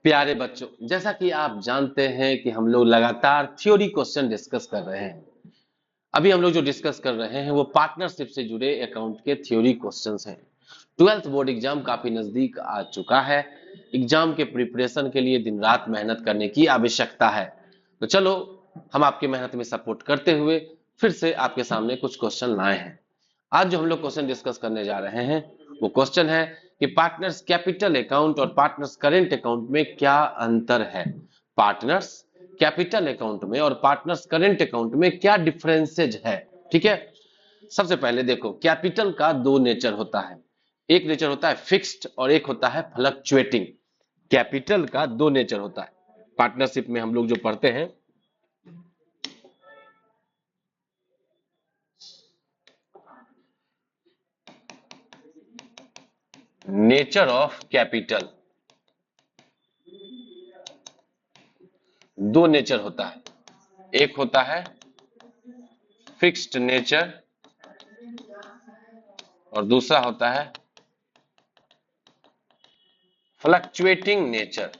प्यारे बच्चों, जैसा कि आप जानते हैं कि हम लोग लगातार थ्योरी क्वेश्चन डिस्कस कर रहे हैं। अभी हम लोग जो डिस्कस कर रहे हैं वो पार्टनरशिप से जुड़े अकाउंट के थ्योरी क्वेश्चंस हैं। 12th बोर्ड एग्जाम काफी नजदीक आ चुका है। एग्जाम के प्रिपरेशन के लिए दिन रात मेहनत करने की आवश्यकता है। तो चलो, हम आपकी मेहनत में सपोर्ट करते हुए फिर से आपके सामने कुछ क्वेश्चन लाए हैं। आज जो हम लोग क्वेश्चन डिस्कस करने जा रहे हैं वो क्वेश्चन है कि पार्टनर्स कैपिटल अकाउंट और पार्टनर्स करेंट अकाउंट में क्या अंतर है। पार्टनर्स कैपिटल अकाउंट में और पार्टनर्स करेंट अकाउंट में क्या डिफरेंसेज है। ठीक है, सबसे पहले देखो, कैपिटल का दो नेचर होता है। एक नेचर होता है फिक्स्ड और एक होता है फ्लक्चुएटिंग। कैपिटल का दो नेचर होता है। पार्टनरशिप में हम लोग जो पढ़ते हैं, नेचर ऑफ कैपिटल, दो नेचर होता है। एक होता है फिक्स्ड नेचर और दूसरा होता है फ्लक्चुएटिंग नेचर।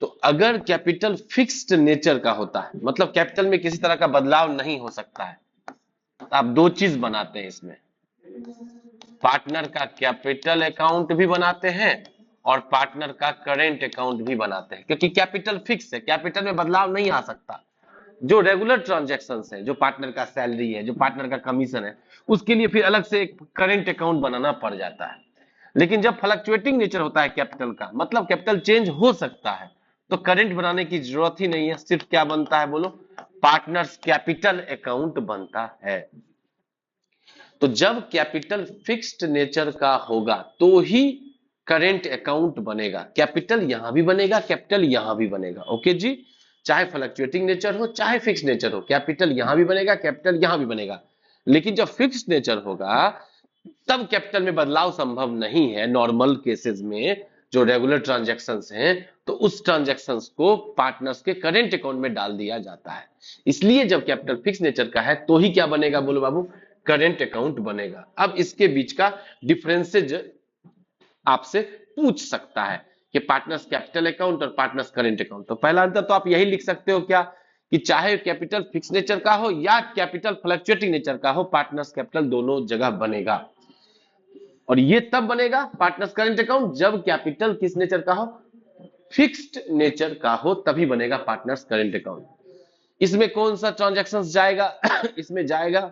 तो अगर कैपिटल फिक्स्ड नेचर का होता है, मतलब कैपिटल में किसी तरह का बदलाव नहीं हो सकता है, तो आप दो चीज बनाते हैं इसमें। पार्टनर का कैपिटल अकाउंट भी बनाते हैं और पार्टनर का करेंट अकाउंट भी बनाते हैं, क्योंकि कैपिटल फिक्स है, कैपिटल में बदलाव नहीं आ सकता। जो रेगुलर ट्रांजैक्शंस है, जो पार्टनर का सैलरी है, जो पार्टनर का कमीशन है, उसके लिए फिर अलग से एक करेंट अकाउंट बनाना पड़ जाता है। लेकिन जब फ्लक्चुएटिंग नेचर होता है कैपिटल का, मतलब कैपिटल चेंज हो सकता है, तो करंट बनाने की जरूरत ही नहीं है। सिर्फ क्या बनता है बोलो, पार्टनर्स कैपिटल अकाउंट बनता है। तो जब कैपिटल फिक्स्ड नेचर का होगा तो ही करेंट अकाउंट बनेगा। कैपिटल यहां भी बनेगा, कैपिटल यहां भी बनेगा। ओके जी, चाहे फ्लक्चुएटिंग नेचर हो चाहे फिक्स्ड नेचर हो, कैपिटल यहां भी बनेगा, कैपिटल यहां भी बनेगा। लेकिन जब फिक्स्ड नेचर होगा तब कैपिटल में बदलाव संभव नहीं है। नॉर्मल केसेस में जो रेगुलर ट्रांजैक्शंस हैं, तो उस ट्रांजैक्शंस को पार्टनर्स के करेंट अकाउंट में डाल दिया जाता है। इसलिए जब कैपिटल फिक्स नेचर का है तो ही क्या बनेगा बोलो बाबू, करेंट अकाउंट बनेगा। अब इसके बीच का डिफरेंसेज आपसे पूछ सकता है कि पार्टनर्स कैपिटल अकाउंट और पार्टनर्स करेंट अकाउंट। तो पहला अंतर तो आप यही लिख सकते हो क्या, कि चाहे कैपिटल फिक्स नेचर का हो या कैपिटल फ्लक्चुएटिंग नेचर का हो, पार्टनर्स कैपिटल दोनों जगह बनेगा। और ये तब बनेगा पार्टनर्स करंट अकाउंट जब कैपिटल किस नेचर का हो, फिक्स्ड नेचर का हो, तभी बनेगा पार्टनर्स करंट अकाउंट। इसमें कौन सा ट्रांजैक्शन जाएगा इसमें जाएगा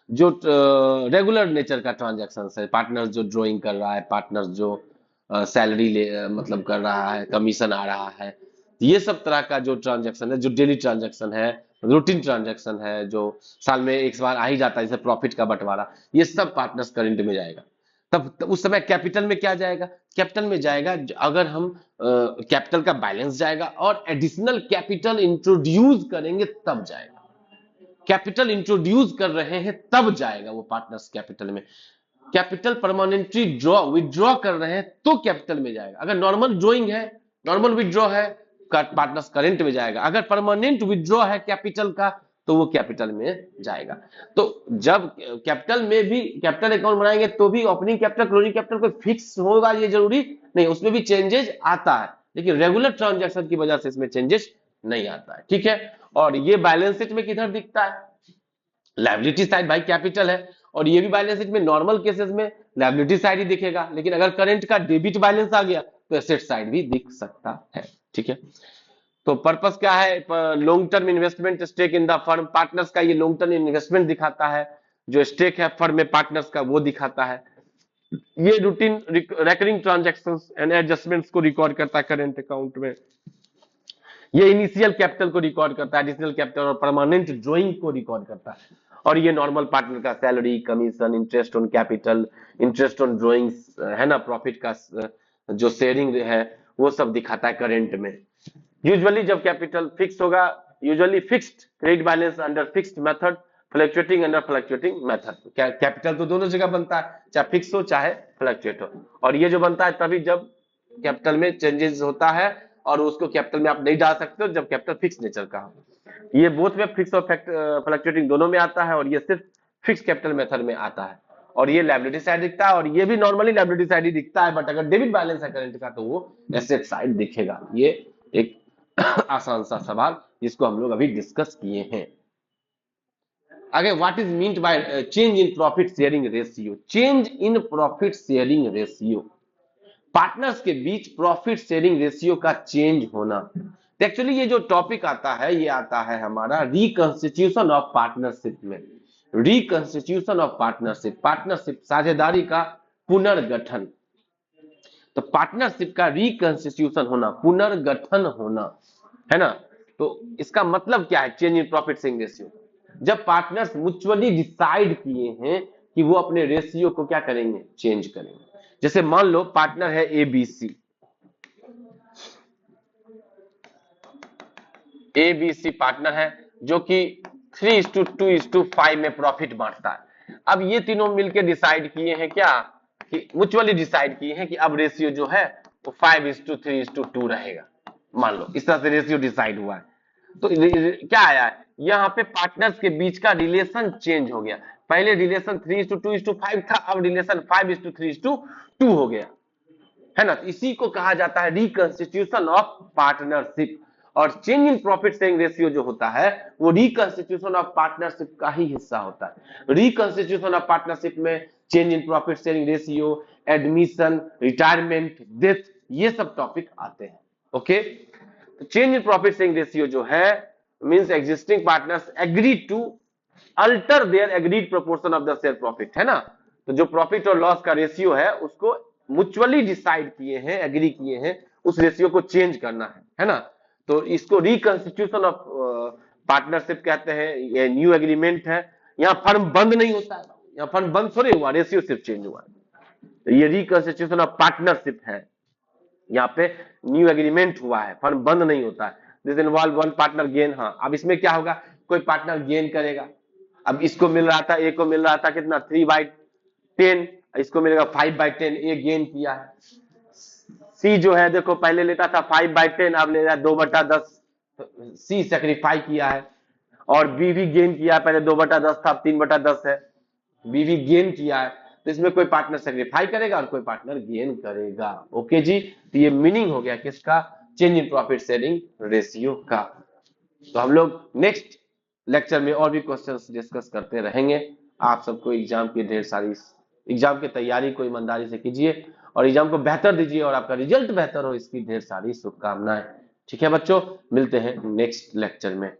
जो रेगुलर नेचर का ट्रांजैक्शन है। पार्टनर्स जो ड्राइंग कर रहा है, पार्टनर्स जो सैलरी ले मतलब कर रहा है, कमीशन आ रहा है, ये सब तरह का जो ट्रांजैक्शन है, जो डेली ट्रांजैक्शन है, रूटीन ट्रांजैक्शन है, जो साल में एक बार आ ही जाता है, जैसे प्रॉफिट का बंटवारा, ये सब पार्टनर्स करंट में जाएगा। तब उस समय कैपिटल में क्या जाएगा, कैपिटल में जाएगा अगर हम कैपिटल का बैलेंस जाएगा और एडिशनल कैपिटल इंट्रोड्यूस करेंगे तब जाएगा। कैपिटल इंट्रोड्यूस कर रहे हैं तब जाएगा वो पार्टनर्स कैपिटल में। कैपिटल परमानेंटली ड्रॉ विड्रॉ कर रहे हैं तो कैपिटल में जाएगा। अगर नॉर्मल ड्रॉइंग है, नॉर्मल विड्रॉ है, पार्टनर्स करेंट में जाएगा। अगर परमानेंट विड्रॉ है कैपिटल का तो वो कैपिटल में जाएगा। तो जब कैपिटल में भी कैपिटल अकाउंट बनाएंगे तो भी ओपनिंग कैपिटल क्लोजिंग कैपिटल कोई फिक्स होगा ये जरूरी नहीं, उसमें भी चेंजेस आता है, लेकिन रेगुलर ट्रांजैक्शन की वजह से इसमें चेंजेस नहीं आता है। ठीक है, और ये बैलेंस शीट में किधर दिखता है, लायबिलिटी साइड भाई कैपिटल है, और ये भी बैलेंस शीट में नॉर्मल केसेस में लायबिलिटी साइड ही दिखेगा, लेकिन अगर करंट का डेबिट बैलेंस आ गया तो एसेट साइड भी दिख सकता है। ठीक है, तो पर्पस क्या है, long term investment stake in the firm, partners का ये लॉन्ग टर्म इन्वेस्टमेंट दिखाता है, जो स्टेक है फर्म में पार्टनर्स का वो दिखाता है। ये routine recurring transactions and adjustments को रिकॉर्ड करता है करेंट अकाउंट में। ये इनिशियल कैपिटल को रिकॉर्ड करता है, एडिशनल कैपिटल और परमानेंट ड्राइंग को रिकॉर्ड करता है। और ये नॉर्मल पार्टनर का salary, commission, interest on capital, interest on drawings है ना, प्रॉफिट का जो शेयरिंग है वो सब दिखाता है करेंट में। यूजुअली जब कैपिटल फिक्स होगा, usually fixed credit balance under fixed method, fluctuating under fluctuating method. Capital तो दोनों जगह बनता है, चाहे फिक्स हो चाहे फ्लक्चुएट हो। और ये जो बनता है तभी जब कैपिटल में चेंजेस होता है, और उसको कैपिटल में आप नहीं डाल सकते हो जब कैपिटल फिक्स नेचर का हो। ये बोथ में फिक्स और फ्लक्चुएटिंग दोनों में आता है, और ये सिर्फ फिक्स कैपिटल मेथड में आता है। और ये लायबिलिटी साइड दिखता है, और ये भी नॉर्मली लायबिलिटी साइड ही दिखता है, बट अगर डेबिट बैलेंस है करंट का तो वो एसेट साइड दिखेगा। ये एक आसान सा सवाल जिसको हम लोग अभी डिस्कस किए हैं। आगे, what is meant by change in profit sharing ratio? Change in profit sharing ratio, partners के बीच प्रॉफिट शेयरिंग रेशियो का चेंज होना। तो एक्चुअली ये जो टॉपिक आता है, ये आता है हमारा रिकंस्टिट्यूशन ऑफ पार्टनरशिप में। रिकंस्टिट्यूशन ऑफ पार्टनरशिप, पार्टनरशिप साझेदारी का पुनर्गठन। तो पार्टनरशिप का रिकंस्टिट्यूशन होना, पुनर्गठन होना, है ना। तो इसका मतलब क्या है change in profit sharing ratio? जब पार्टनर्स म्यूचुअली डिसाइड किए हैं कि वो अपने रेशियो को क्या करेंगे, चेंज करेंगे। जैसे मान लो पार्टनर है एबीसी, एबीसी पार्टनर है जो कि 3:2:5 में प्रॉफिट बांटता है। अब ये तीनों मिलकर डिसाइड किए हैं क्या, कि म्यूचुअली डिसाइड किए हैं कि अब रेशियो जो है वो 5:3:2 रहेगा। मान लो इस तरह से रेशियो डिसाइड हुआ है। तो क्या आया है यहाँ पे, पार्टनर्स के बीच का रिलेशन चेंज हो गया। पहले रिलेशन 3:2:5 था, अब रिलेशन 5:3:2 हो गया, है ना। तो इसी को कहा जाता है रिकंस्टिट्यूशन ऑफ पार्टनरशिप। और change in profit sharing ratio जो होता है वो रिकंस्टिट्यूशन ऑफ पार्टनरशिप का ही हिस्सा होता है। रिकंस्टिट्यूशन ऑफ पार्टनरशिप में change in profit sharing ratio, admission, retirement, death, ये सब टॉपिक आते हैं। Okay, change in profit sharing ratio जो है means existing partners agree to alter their agreed proportion of the share profit, है ना। तो जो प्रॉफिट और लॉस का रेशियो है उसको म्यूचुअली डिसाइड किए हैं, एग्री किए हैं, उस रेशियो को चेंज करना है ना। तो इसको रिकंस्टिट्यूशन ऑफ पार्टनरशिप कहते हैं। ये न्यू एग्रीमेंट है, यहाँ फर्म बंद नहीं होता है, यहाँ फर्म बंद थोड़े हुआ, रेशियो सिर्फ चेंज हुआ। तो ये रिकंस्टिट्यूशन ऑफ पार्टनरशिप है, यहाँ पे न्यू एग्रीमेंट हुआ है, फर्म बंद नहीं होता है। This involve one partner gain. हाँ, अब इसमें क्या होगा, कोई पार्टनर गेन करेगा। अब इसको मिल रहा था, ए को मिल रहा था कितना 3/10, इसको मिलेगा 5/10, ए गेन किया है। सी जो है देखो पहले लेता था 5/10, अब ले रहा है 2/10, सी सेक्रीफाई किया है। और बी भी गेन किया, पहले 2/10 था, अब 3/10 है, बी भी गेन किया है। तो इसमें कोई पार्टनर सेक्रीफाई करेगा और कोई पार्टनर गेन करेगा। ओके जी, तो ये मीनिंग हो गया किसका, change in profit sharing ratio का। तो हम लोग नेक्स्ट लेक्चर में और भी क्वेश्चंस डिस्कस करते रहेंगे। आप सबको एग्जाम की ढेर सारी, एग्जाम की तैयारी को ईमानदारी से कीजिए और एग्जाम को बेहतर दीजिए और आपका रिजल्ट बेहतर हो, इसकी ढेर सारी शुभकामनाएं। ठीक है बच्चों, मिलते हैं नेक्स्ट लेक्चर में।